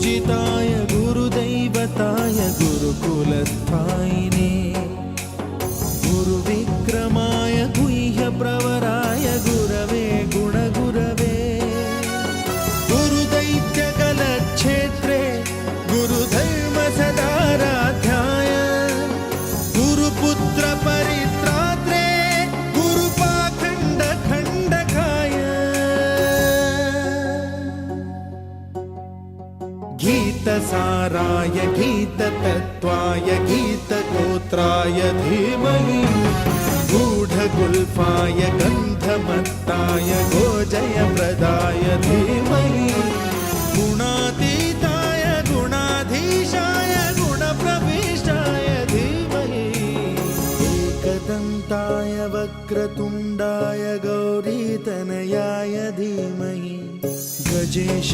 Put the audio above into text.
पूजिताय गुरुदैवताय गुरुकुलस्थायिने गुरुविक्रमाय गुह्यप्रवराय गुरवे गुणगुरवे गुरुदैत्यकलक्षेत्रे गुरुधर्मसदाराध्याय गुरुपुत्रपरित्रात्रे गुरुपाखण्डखण्डकाय गीतसाराय गीततत्त्वाय गीतगोत्राय धीमहि गूढगुल्फाय गन्धमत्ताय गोजयप्रदाय धीमहि